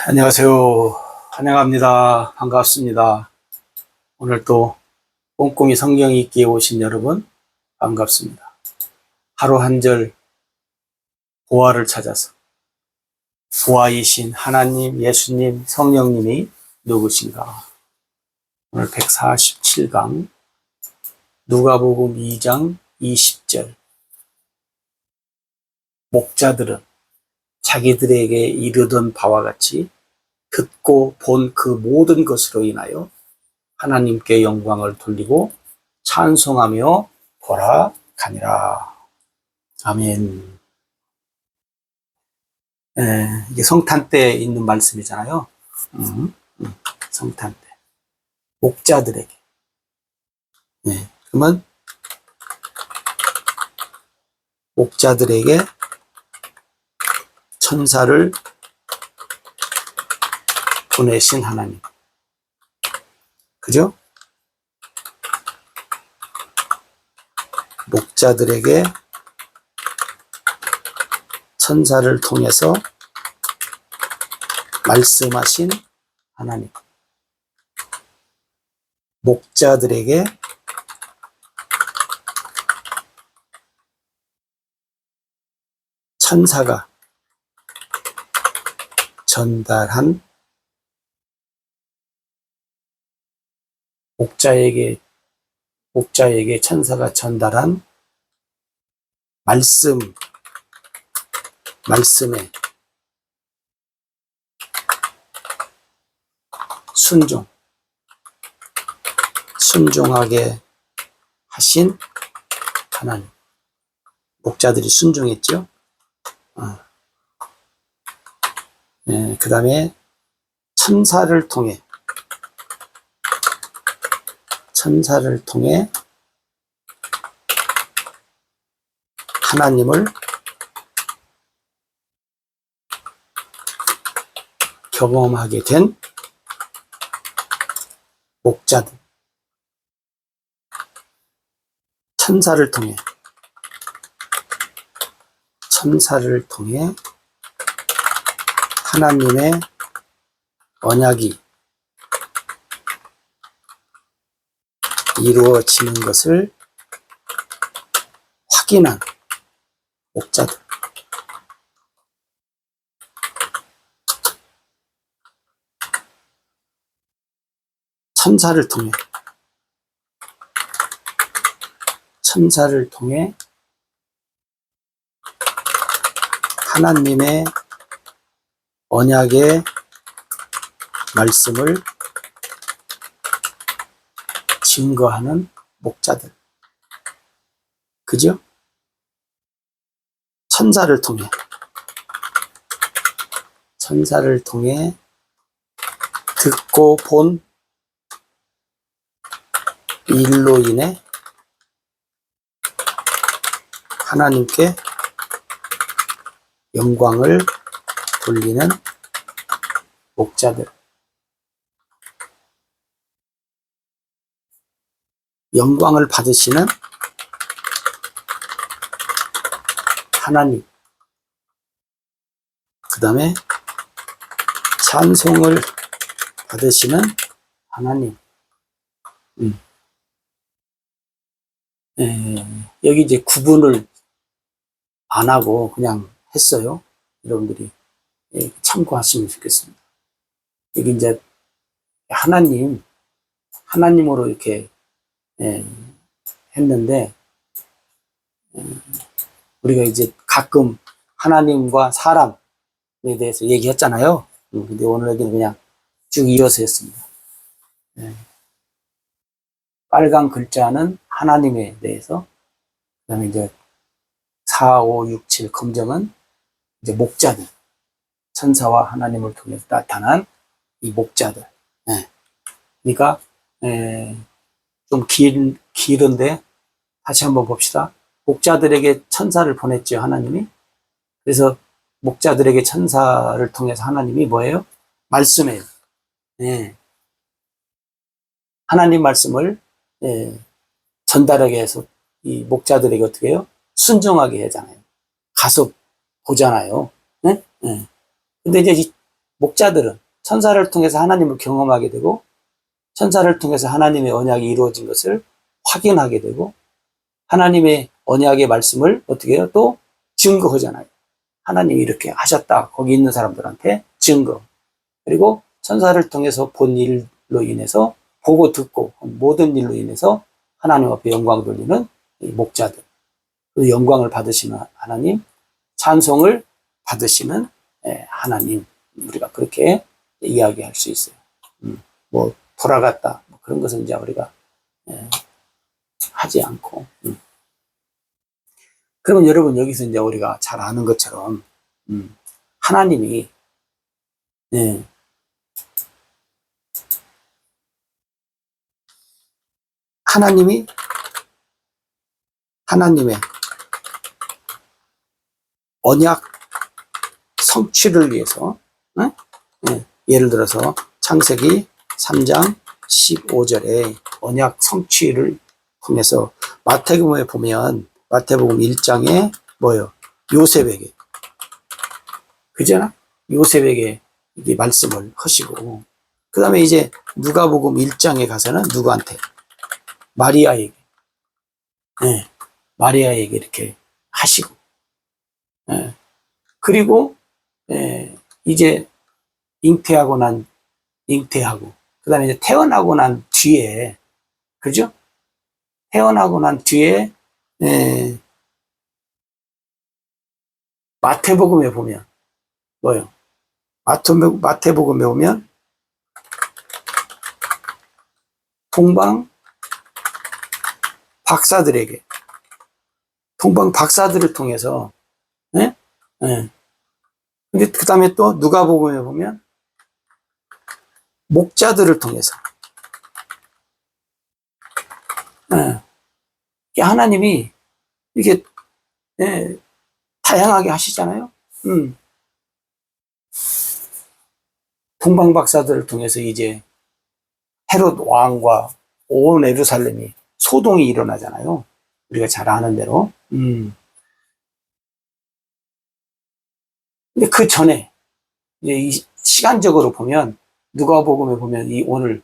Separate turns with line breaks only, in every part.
안녕하세요. 환영합니다. 반갑습니다. 오늘 또 꼼꼼히 성경 읽기에 오신 여러분 반갑습니다. 하루 한 절 보화를 찾아서 보화이신 하나님, 예수님, 성령님이 누구신가? 오늘 147강 누가복음 2장 20절 목자들은 자기들에게 이르던 바와 같이 듣고 본 그 모든 것으로 인하여 하나님께 영광을 돌리고 찬송하며 돌아가니라. 아멘. 이게 성탄 때 있는 말씀이잖아요. 성탄 때. 목자들에게. 그러면 목자들에게 천사를 보내신 하나님. 그죠? 목자들에게 천사를 통해서 말씀하신 하나님. 목자들에게 천사가 전달한 목자에게 천사가 전달한 말씀에 순종하게 하신 하나님. 목자들이 순종했죠. 그 다음에 천사를 통해 하나님을 경험하게 된 목자들. 천사를 통해 하나님의 언약이 이루어지는 것을 확인한 목자들. 천사를 통해 하나님의 언약의 말씀을 증거하는 목자들. 그죠? 천사를 통해 듣고 본 일로 인해 하나님께 영광을 돌리는 목자들. 영광을 받으시는 하나님. 그 다음에 찬송을 받으시는 하나님. 여기 이제 구분을 안 하고 그냥 했어요. 여러분들이 참고하시면 좋겠습니다. 여기 이제 하나님으로 이렇게 했는데, 우리가 이제 가끔 하나님과 사람에 대해서 얘기했잖아요. 근데 오늘 여기는 그냥 쭉 이어서 했습니다. 빨간 글자는 하나님에 대해서, 그 다음에 이제 4, 5, 6, 7 검정은 이제 목자들, 천사와 하나님을 통해서 나타난 이 목자들. 그러니까 좀 길은데 다시 한번 봅시다. 목자들에게 천사를 보냈죠, 하나님이. 그래서 목자들에게 천사를 통해서 하나님이 뭐예요? 말씀이에요. 하나님 말씀을 전달하게 해서 이 목자들에게 어떻게 해요? 순종하게 하잖아요. 가서 보잖아요. 근데 이제 목자들은 천사를 통해서 하나님을 경험하게 되고 천사를 통해서 하나님의 언약이 이루어진 것을 확인하게 되고 하나님의 언약의 말씀을 어떻게 해요? 또 증거하잖아요. 하나님이 이렇게 하셨다. 거기 있는 사람들한테 증거. 그리고 천사를 통해서 본 일로 인해서 보고 듣고 모든 일로 인해서 하나님 앞에 영광 돌리는 이 목자들. 그 영광을 받으시는 하나님, 찬송을 받으시는 하나님. 우리가 그렇게 이야기할 수 있어요. 뭐 돌아갔다. 뭐 그런 것은 이제 우리가 하지 않고. 그러면 여러분 여기서 이제 우리가 잘 아는 것처럼 하나님이 하나님의 언약 성취를 위해서 예를 들어서 창세기 3장 15절에 언약 성취를 통해서 마태복음에 보면 마태복음 1장에 뭐요? 요셉에게 그잖아? 요셉에게 이게 말씀을 하시고 그 다음에 이제 누가복음 1장에 가서는 누구한테? 마리아에게 마리아에게 이렇게 하시고 그리고 이제 잉태하고 그 다음에 이제 태어나고 난 뒤에 그죠? 태어나고 난 뒤에 마태복음에 보면 뭐요? 마태복음에 보면 동방 박사들을 통해서 근데 그 다음에 또 누가복음에 보면 목자들을 통해서 하나님이 이렇게 다양하게 하시잖아요. 동방 박사들을 통해서 이제 헤롯 왕과 온 예루살렘이 소동이 일어나잖아요. 우리가 잘 아는 대로. 근데 그 전에 이제 이 시간적으로 보면 누가복음에 보면 이 오늘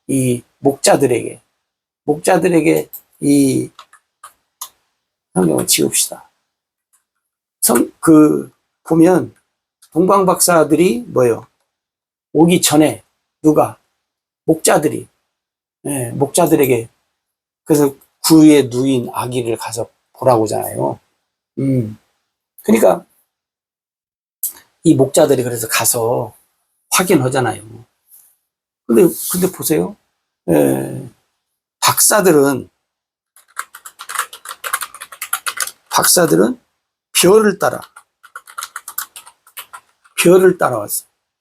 이 목자들에게 이 성경을 지웁시다. 보면 동방 박사들이 뭐예요? 오기 전에 누가 목자들에게 그래서 구유에 누인 아기를 가서 보라고 하잖아요. 그러니까 이 목자들이 그래서 가서 확인하잖아요. 근데 보세요. 박사들은 별을 따라왔어요.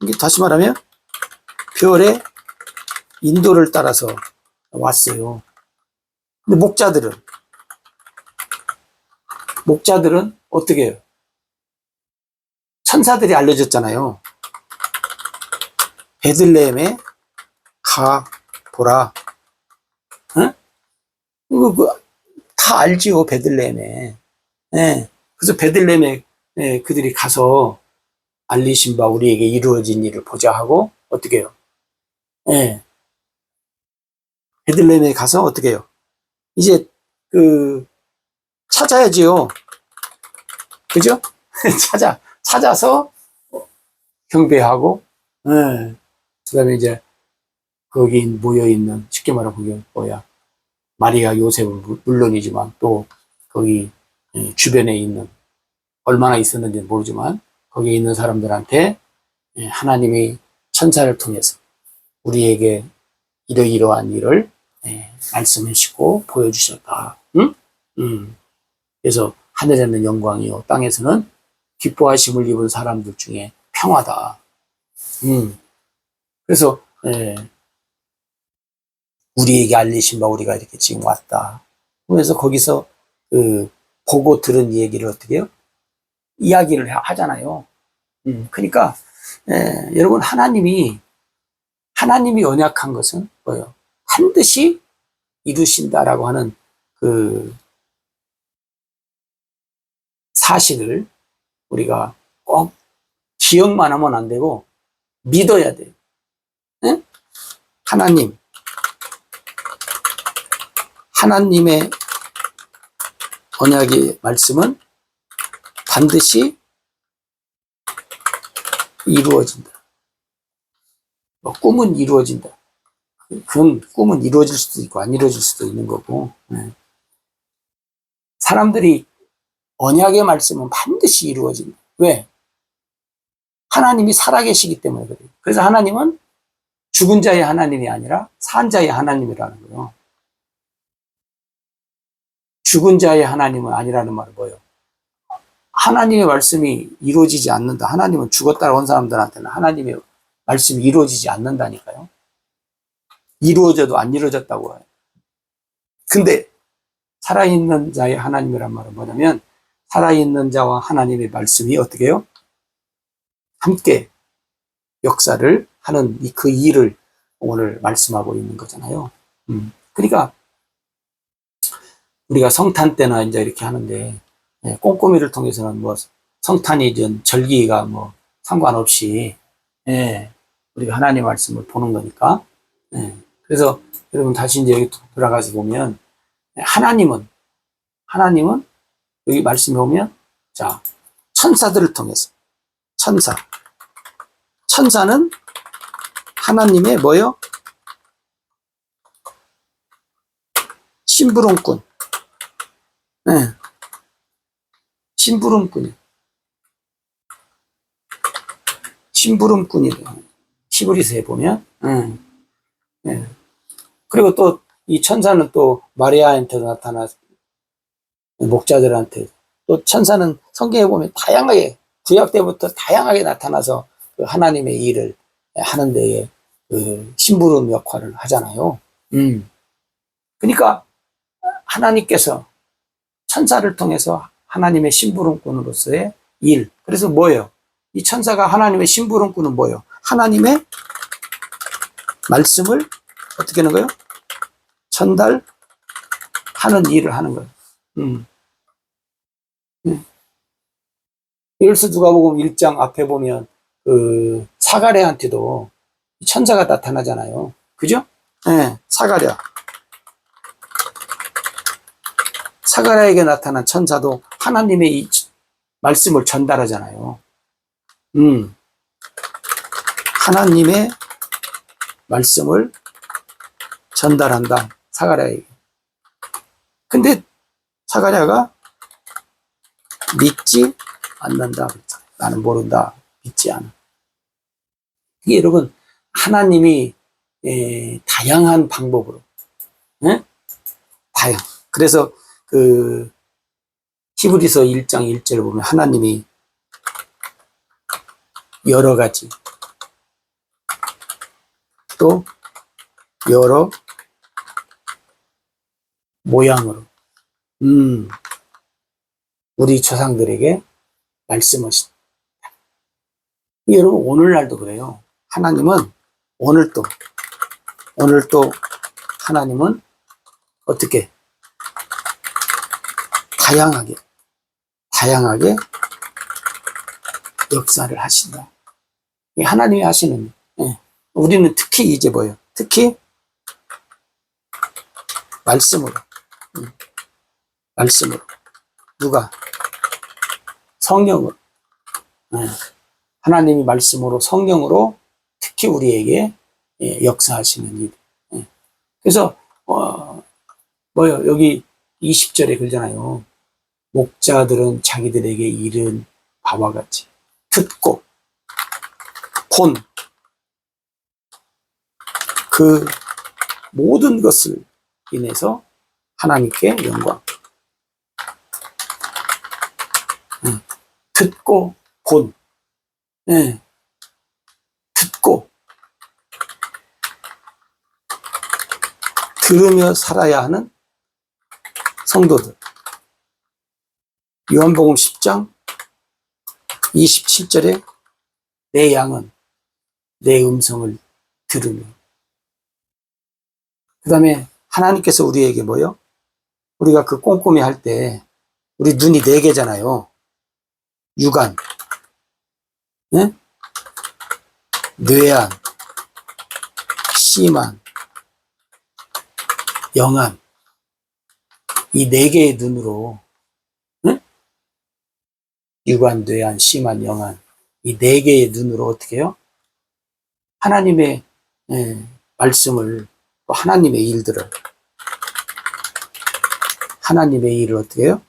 이게 다시 말하면 별의 인도를 따라서 왔어요. 근데 목자들은 어떻게 해요? 천사들이 알려줬잖아요. 베들레헴에 가 보라. 다 알지요, 베들레헴에. 그래서 베들레헴에 그들이 가서 알리신 바 우리에게 이루어진 일을 보자 하고 어떻게 해요? 베들레헴에 가서 어떻게 해요? 이제 찾아야지요. 그죠? 찾아서 경배하고 그다음에 이제 거기 모여있는 쉽게 말하면 그게 뭐야 마리아 요셉은 물론이지만 또 거기 주변에 있는 얼마나 있었는지는 모르지만 거기에 있는 사람들한테 하나님이 천사를 통해서 우리에게 이러이러한 일을 말씀해 주시고 보여주셨다. 그래서 하늘에는 영광이요 땅에서는 기뻐하심을 입은 사람들 중에 평화다. 그래서 우리에게 알리신 바 우리가 이렇게 지금 왔다. 그래서 거기서 보고 들은 얘기를 어떻게 해요? 이야기를 하잖아요. 그러니까 여러분 하나님이 언약한 것은 뭐예요? 반드시 이루신다라고 하는 그 사실을 우리가 꼭 기억만 하면 안 되고 믿어야 돼요. 네? 하나님의 언약의 말씀은 반드시 이루어진다. 꿈은 이루어진다. 그건 꿈은 이루어질 수도 있고 안 이루어질 수도 있는 거고. 네. 사람들이 언약의 말씀은 반드시 이루어진다. 왜? 하나님이 살아계시기 때문에 그래요. 그래서 하나님은 죽은 자의 하나님이 아니라 산 자의 하나님이라는 거예요. 죽은 자의 하나님은 아니라는 말은 뭐예요? 하나님의 말씀이 이루어지지 않는다. 하나님은 죽었다고 한 사람들한테는 하나님의 말씀이 이루어지지 않는다니까요. 이루어져도 안 이루어졌다고 해요. 근데 살아있는 자의 하나님이란 말은 뭐냐면 살아있는 자와 하나님의 말씀이 어떻게 해요? 함께 역사를 하는 그 일을 오늘 말씀하고 있는 거잖아요. 그러니까 우리가 성탄 때나 이제 이렇게 하는데 꼼꼼이를 통해서는 뭐 성탄이든 절기가 뭐 상관없이 우리가 하나님 말씀을 보는 거니까. 그래서 여러분 다시 이제 여기 돌아가서 보면 하나님은 여기 말씀에 보면 자 천사들을 통해서 천사는 하나님의 뭐요? 심부름꾼. 심부름꾼이래요. 히브리서에 보면. 그리고 또 이 천사는 또 마리아한테도 나타나서 목자들한테 또 천사는 성경에 보면 다양하게 구약 때부터 다양하게 나타나서 그 하나님의 일을 하는 데에 그 심부름 역할을 하잖아요. 그러니까 하나님께서 천사를 통해서 하나님의 심부름꾼으로서의 일. 그래서 뭐예요? 이 천사가 하나님의 심부름꾼은 뭐예요? 하나님의 말씀을 어떻게 하는 거예요? 전달하는 일을 하는 거예요. 예수 누가복음 1장 앞에 보면 그 사가랴한테도 천사가 나타나잖아요. 그죠? 사가랴에게 나타난 천사도 하나님의 이 말씀을 전달하잖아요. 하나님의 말씀을 전달한다. 사가랴에게. 근데 사가랴가 믿지 않는다. 나는 모른다. 믿지 않아. 이게 여러분 하나님이 다양한 방법으로 그래서 그 히브리서 1장 1절을 보면 하나님이 여러 가지 또 여러 모양으로 우리 조상들에게 말씀하신. 여러분 오늘날도 그래요. 하나님은 오늘도 하나님은 어떻게 다양하게 역사를 하신다. 하나님이 하시는. 우리는 특히 이제 뭐예요? 특히 말씀으로. 누가? 성령으로. 하나님이 말씀으로 성령으로 특히 우리에게 역사하시는 일. 그래서 뭐요? 여기 20절에 그러잖아요. 목자들은 자기들에게 이른 바와 같이 듣고 본 그 모든 것을 인해서 하나님께 영광. 듣고 본. 듣고 들으며 살아야 하는 성도들. 요한복음 10장 27절에 내 양은 내 음성을 들으며. 그 다음에 하나님께서 우리에게 뭐요? 우리가 그 꼼꼼히 할 때 우리 눈이 4개잖아요. 육안. 뇌안, 심안, 영안, 이 네 개의 눈으로, 응? 유관, 뇌안, 심안, 영안, 이 네 개의 눈으로 어떻게 해요? 하나님의 말씀을, 또 하나님의 일을 어떻게 해요?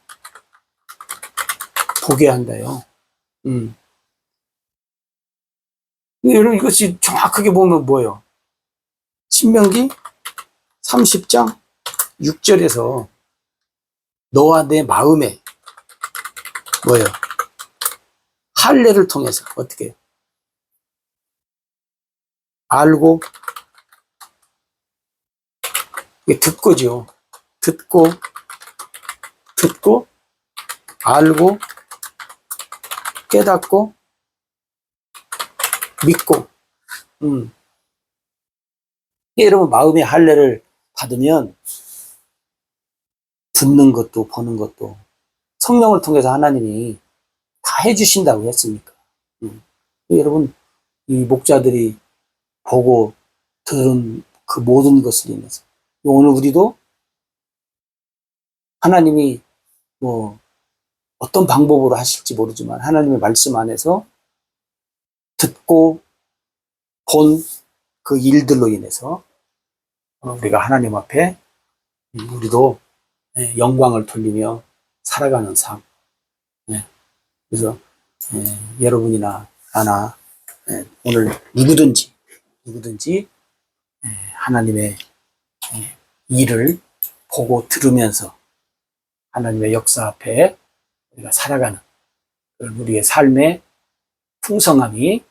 보게 한다요. 여러분, 이것이 정확하게 보면 뭐예요? 신명기 30장 6절에서 너와 내 마음에 뭐예요? 할례를 통해서 어떻게 해요? 알고, 이게 듣고죠. 듣고, 알고, 깨닫고, 믿고. 여러분, 마음의 할례를 받으면 듣는 것도 보는 것도 성령을 통해서 하나님이 다 해주신다고 했으니까. 여러분, 이 목자들이 보고 들은 그 모든 것을 인해서 오늘 우리도 하나님이 뭐 어떤 방법으로 하실지 모르지만 하나님의 말씀 안에서 듣고 본 그 일들로 인해서 우리가 하나님 앞에 우리도 영광을 돌리며 살아가는 삶. 그래서 여러분이나 나나 오늘 누구든지 하나님의 일을 보고 들으면서 하나님의 역사 앞에 우리가 살아가는 우리의 삶의 풍성함이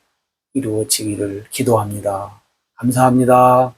이루어지기를 기도합니다. 감사합니다.